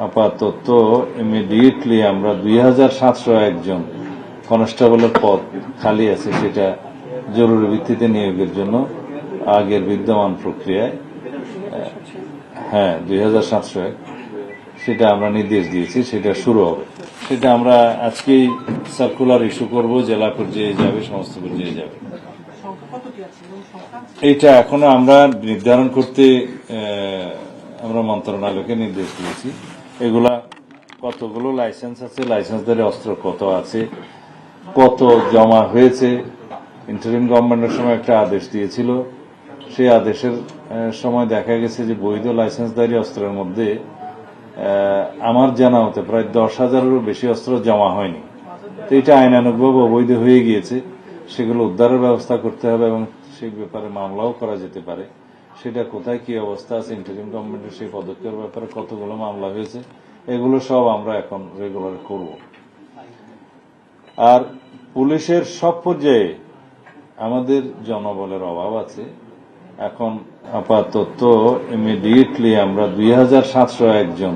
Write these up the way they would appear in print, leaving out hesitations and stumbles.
আপাতত ইমিডিয়েটলি আমরা 2701 জন কনস্টেবলের পদ খালি আছে, সেটা জরুরি ভিত্তিতে নিয়োগের জন্য আগের বিদ্যমান প্রক্রিয়ায় 2701 সেটা আমরা নির্দেশ দিয়েছি, সেটা শুরু হবে। সেটা আমরা আজকেই সার্কুলার ইস্যু করব, জেলা পর্যায়ে যাবে, সমস্ত পর্যায়ে যাবে। এটা এখনো আমরা নির্ধারণ করতে আমরা মন্ত্রণালয়কে নির্দেশ দিয়েছি। এগুলা কতগুলো লাইসেন্স আছে, লাইসেন্সধারী অস্ত্র কত আছে, কত জমা হয়েছে। ইন্টারিম গভর্নমেন্টের সময় একটা আদেশ দিয়েছিল, সেই আদেশের সময় দেখা গেছে যে বৈধ লাইসেন্সধারী অস্ত্রের মধ্যে আমার জানা মতে প্রায় 10,000-এরও বেশি অস্ত্র জমা হয়নি। তো এটা আইনানুগভাবে অবৈধ হয়ে গিয়েছে, সেগুলো উদ্ধারের ব্যবস্থা করতে হবে এবং সেই ব্যাপারে মামলাও করা যেতে পারে। সেটা কোথায় কি অবস্থা আছে, ইন্টারিম গভর্নমেন্টের সেই পদক্ষেপের ব্যাপারে কতগুলো মামলা হয়েছে, এগুলো সব আমরা এখন রেগুলার করব। আর পুলিশের সব পর্যায়ে আমাদের জনবলের অভাব আছে। এখন আপাতত ইমিডিয়েটলি আমরা 2701 জন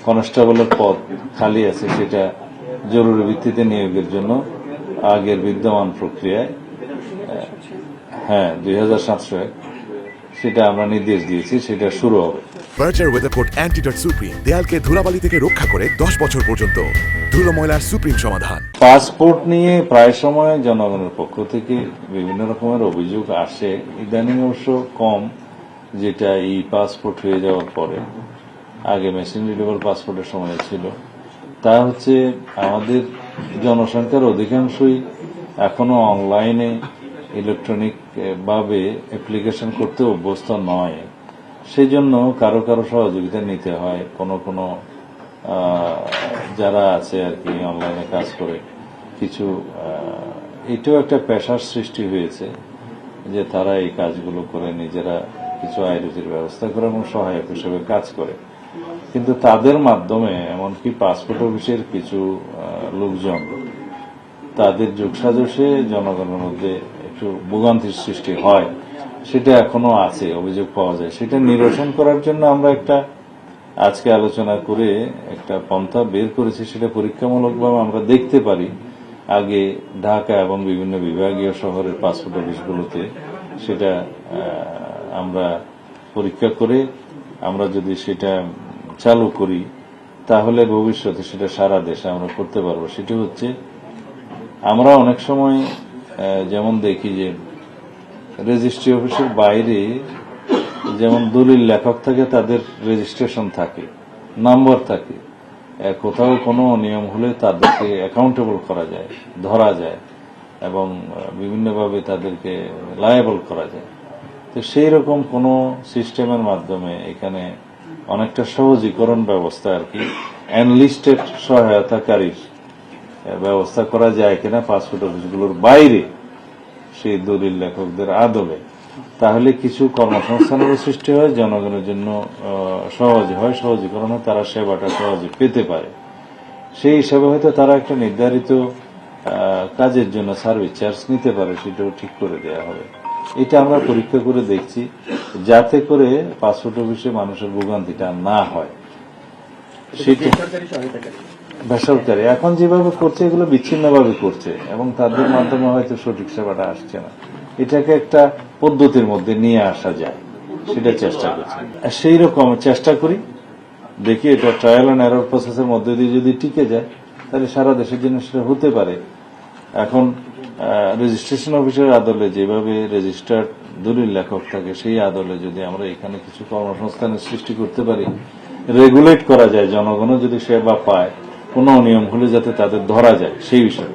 কনস্টেবলের পদ খালি আছে, সেটা জরুরি ভিত্তিতে নিয়োগের জন্য আগের বিদ্যমান প্রক্রিয়ায় 2701 সেটা আমরা নির্দেশ দিয়েছি, সেটা শুরু হবে। ফার্নিচার ওয়েদারকোট অ্যান্টিডট সুপ্রিম দেয়ালকে ধুলাবালি থেকে রক্ষা করে 10 বছর পর্যন্ত ধুলো ময়লার সুপ্রিম সমাধান। পাসপোর্ট নিয়ে প্রায় সময় জনগণের পক্ষ থেকে বিভিন্ন রকমের অভিযোগ আসে, ইদানিং অবশ্য কম, যেটা এই পাসপোর্ট হয়ে যাওয়ার পরে। আগে মেশিন রিডেবল পাসপোর্টের সময় ছিল। তা হচ্ছে আমাদের জনসংখ্যার অধিকাংশই এখনো অনলাইনে ইলেকট্রনিক ভাবে অ্যাপ্লিকেশন করতে অভ্যস্ত নয়। সেই জন্য কারো কারো সহযোগিতা নিতে হয়। কোনো যারা আছে আর কি অনলাইনে কাজ করে, কিছু এটাও একটা পেশার সৃষ্টি হয়েছে যে তারা এই কাজগুলো করে নিজেরা কিছু আয় রুজির ব্যবস্থা করে এবং সহায়ক হিসেবে কাজ করে। কিন্তু তাদের মাধ্যমে এমনকি পাসপোর্ট অফিসের কিছু লোকজন তাদের যোগসাজশে জনগণের মধ্যে একটু ভোগান্তির সৃষ্টি হয়, সেটা এখনো আছে, অভিযোগ পাওয়া যায়। সেটা নিরসন করার জন্য আমরা একটা আজকে আলোচনা করে একটা পন্থা বের করেছি। সেটা পরীক্ষামূলকভাবে আমরা দেখতে পারি আগে ঢাকা এবং বিভিন্ন বিভাগীয় শহরের পাসপোর্ট অফিসগুলোতে সেটা আমরা পরীক্ষা করে আমরা যদি সেটা চালু করি তাহলে ভবিষ্যতে সেটা সারা দেশে আমরা করতে পারবো। সেটা হচ্ছে আমরা অনেক সময় যেমন দেখি যে রেজিস্ট্রি অফিসের বাইরে যেমন দলিল লেখক থাকে, তাদের রেজিস্ট্রেশন থাকে, নম্বর থাকে, কোথাও কোনো নিয়ম হলে তাদেরকে অ্যাকাউন্টেবল করা যায়, ধরা যায় এবং বিভিন্নভাবে তাদেরকে লায়াবল করা যায়। তো সেই রকম কোনো সিস্টেমের মাধ্যমে এখানে অনেকটা সহজীকরণ ব্যবস্থা আর কি, এনলিস্টেড সহায়তাকারীর ব্যবস্থা করা যায় কিনা পাসপোর্ট অফিসগুলোর বাইরে সেই দলিল লেখকদের আদলে, তাহলে কিছু কর্মসংস্থানেরও সৃষ্টি হয়, জনগণের জন্য সহজ হয়, সহজীকরণ হয়, তারা সেবাটা সহজে পেতে পারে। সেই হিসাবে হয়তো তারা একটা নির্ধারিত কাজের জন্য সার্ভিস চার্জ নিতে পারে, সেটাও ঠিক করে দেওয়া হবে। এটা আমরা পরীক্ষা করে দেখছি, যাতে করে পাসপোর্ট অফিসে মানুষের ভোগান্তিটা না হয়। সেটা বেসরকারি এখন যেভাবে করছে এগুলো বিচ্ছিন্নভাবে করছে এবং তাদের মাধ্যমে হয়তো সঠিক সেবাটা আসছে না। এটাকে একটা পদ্ধতির মধ্যে নিয়ে আসা যায়, সেটা চেষ্টা করছি। সেই রকম চেষ্টা করি, দেখি এটা ট্রায়াল অ্যান্ড এরর প্রসেসের মধ্যে দিয়ে যদি টিকে যায় তাহলে সারা দেশের জন্য সেটা হতে পারে। এখন রেজিস্ট্রেশন অফিসের আদলে যেভাবে রেজিস্টার্ড দলিল লেখক থাকে, সেই আদলে যদি আমরা এখানে কিছু কর্মসংস্থানের সৃষ্টি করতে পারি, রেগুলেট করা যায়, জনগণও যদি সেবা পায়, কোনো অনিয়ম হলে যাতে তাদের ধরা যায় সেই বিষয়ে